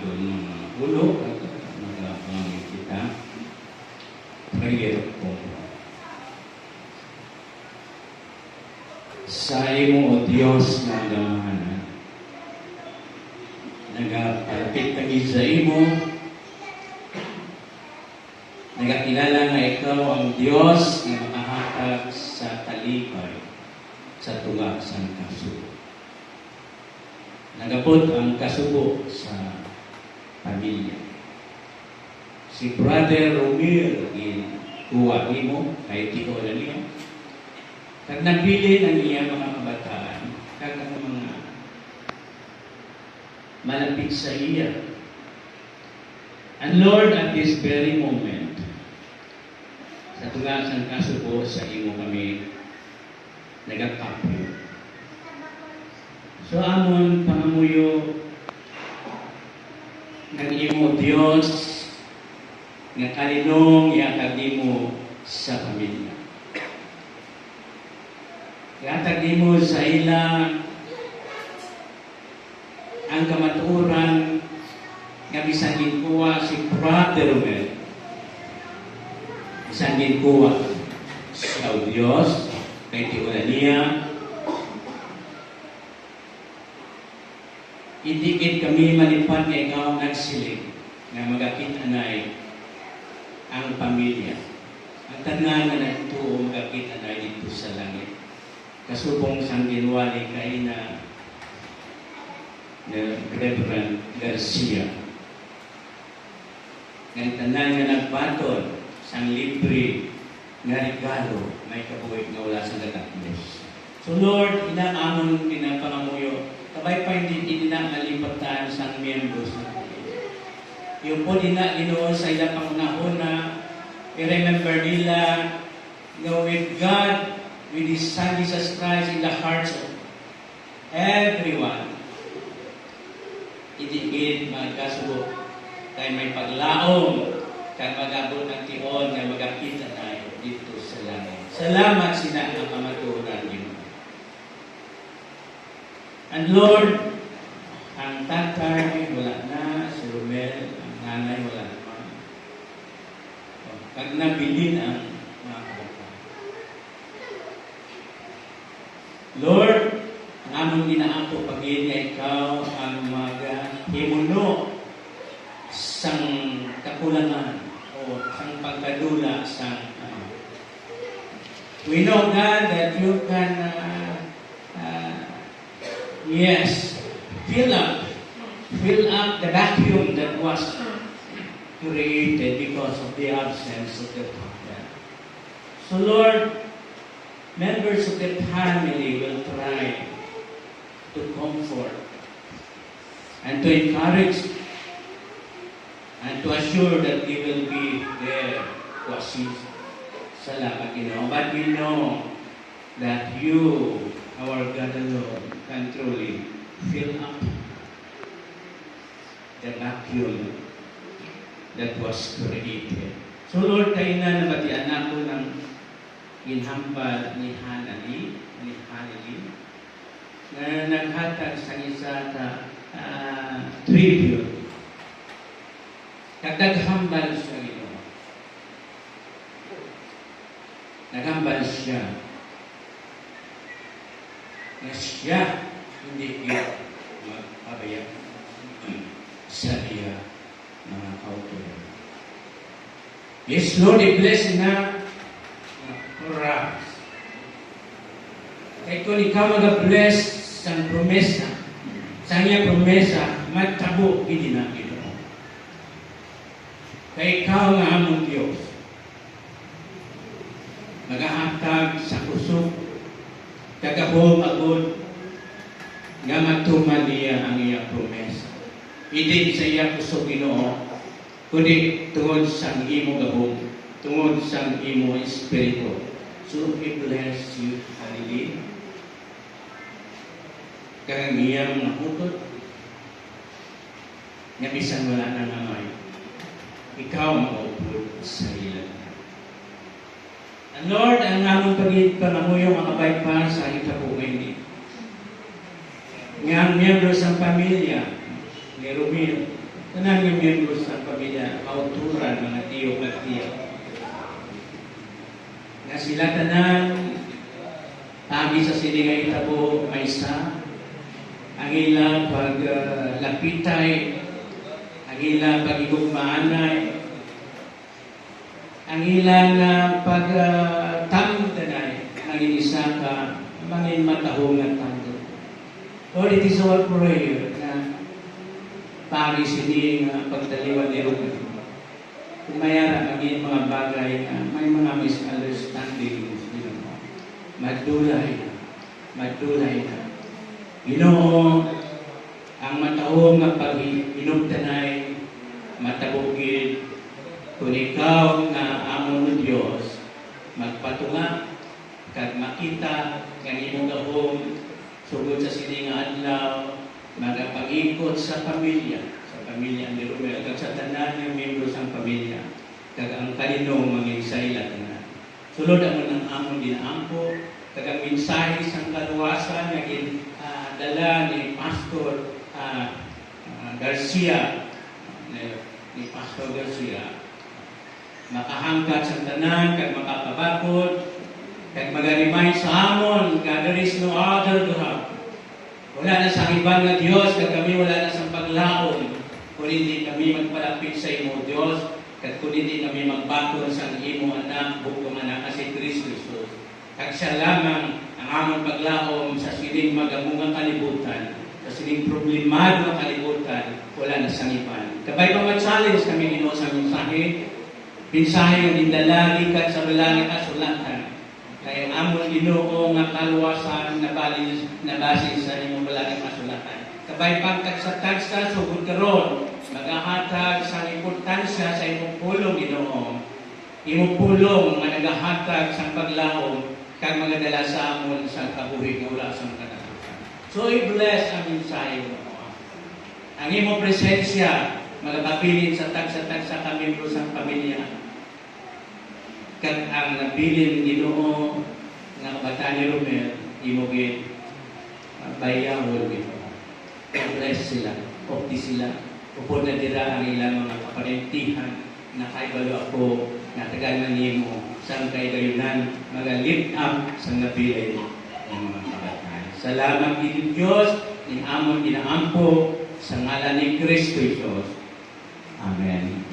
aton mga ulo at mga pangangit kita. Prayer po. Sa imo, O Diyos na gamahanan, nagapalapit kami sa imo, nagakilala nga ikaw ang Diyos na makahatag sa talipay sa tuga sa kasubo. Nagapot ang kasubo sa pamilya. Si Brother Romil kuha mo kay Tito Lalia. Kag nagpili ng iya mga kabataan, kag ang mga malapit sa iya. And Lord, at this very moment, sa tugas ng kasubo sa imo kami nagakapyo. So amon pangamuyo ng imo Dios nga kalinong iatag mo sa pamilya. Iatag mo sa ila ang kamaturan nga bisan ginkuha si Brother Romel. Bisan ginkuha sa Dios kay tiwala niya. Idikit kami malipad nga ikaw nagsilig nga magakit-anay ang pamilya. Ang tanan na nagtuo magakit-anay dito sa langit. Kasubong sang ginwali kay na Reverend Garcia. Ang tanan nga nagpatol sang libre nga regalo may kabuhig nga wala sa dagatnes. So Lord, inaamon pinapangamuyo kabay pa hindi na malipatan sa miyembros na yung po din na inoon sa ilang pangunahuna, i-remember nila, with God, with His Son Jesus Christ in the hearts of everyone. Idigid, mga kasubo, tayo may paglaong, kaya mag-abot ng tion, kaya mag-akita tayo dito sa langit. Salamat sila ang pamaturan niyo. And Lord, ang tatay wala na, si Romel, ang nanay wala naman. Pag nabilin ang mga kapatid. Lord, ang among inaako pagin nga ikaw ang himuno sang kakulangan o sang pagkadula sang we know God that you can yes, fill up the vacuum that was created because of the absence of the Father. So Lord, members of the family will try to comfort and to encourage and to assure that we will be there to assist sa lahat, But we know that you, our God alone, can truly fill up the vacuum that was created. So Lord, kayo na nabatian ako ng ginhambal ni Hanali, na naghatag sa isa ka tribute. Nagdaghambal siya ito. Naghambal siya. Na siya hindi niya magpabayag sa iya mga kautulan. Yes, Lord, i-bless na oras. Kaya kung ikaw mag-bless sa promesa, sa iya promesa, magtabo, hindi na ito. Kaya ikaw nga among Diyos, magahatag sa kusog, kagabong agod, nga matuman niya ang iya promesa. Hindi sa iya kusog Ginoo, kundi tungod sa imo gabong, tungod sa imo espiritu. So, we bless you, hallelujah. Kaya iyang naputot, nga bisan wala na namay, ikaw maupod sa ilan. And Lord, ang among pag-panamuyong mga bypass sa ikapugay ni. Nga ang miyembros ng pamilya ni Romil, Tanan yung miyembro sa pamilya, kauturan, mga tiyok at tiyak. Nga sila tanan, tagi sa siling itabo, may isa, ang ilang paglapitay, ang ilang pag-igugmaanay, ang ilang pagtamtanay, ang isa ka, mangin matahong at tando. Lord, it is our prayer na pari sining pagdaliwan ni Ruben. Kung mayara maging mga bagay na may mga misunderstanding, madulay na. Ginoo, ang matahong nga pag-inugtanay, matabugid, kung ikaw nga amon ng Diyos, magpatunga, kag makita, ng imong gahom, sugod sa sining adlaw, magapag-ikot sa pamilya ni Romel, kag sa tanan ng miyembro sa pamilya, kag ang kaninong manginsayla tanan. Sulod ang ng amon dinaampo, kag ang mensahe sa kaluwasan naging dala ni Pastor Garcia, makahangkat sa tanan, kag makapabakod, kag magarimay sa amon, God, there is no other to have. Wala na sa ibang na Diyos, kag kami wala na sa paglaon, kung hindi kami magpalapit sa imo, Diyos, kag kung hindi kami magbakod sa imo anak, bukong anak, si Kristo Jesus. Kag siya lamang ang among paglaom sa sining magamungang kalibutan, sa sining problemado ng kalibutan, wala na sangipan. Kabay pa ma-challenge kami Ginoo sa mensahe nga dindala gikan sa balangit kasulatan. Kaya ang among Ginoo nga kaluwasan na basis sa imong balangit kasulatan. Kabay pang tagsa-tagsa sugod karon, magahatag sa importansya sa imong pulong Ginoo. Imong pulong nga nagahatag sa paglaom kag mga dala sa amon sa kabuhi nga wala sa katapusan. So i-bless ang mensahe mo. Ang imong presensya magapabilin sa tagsa-tagsa kami sa pamilya. Kag ang nabilin Ginoo nga kabataan ni Romel, imogin bayawol ito. Bless sila, opti sila. Upod na dira ang ilang mga kaparentihan na kaibalo ako na tagangan nimo sa kay gayunan mag-lift up sa nabilay ng mga kabataan. Salamat gid Dios ning amon ginaampo sa ngalan ni Kristo Jesus. Amen.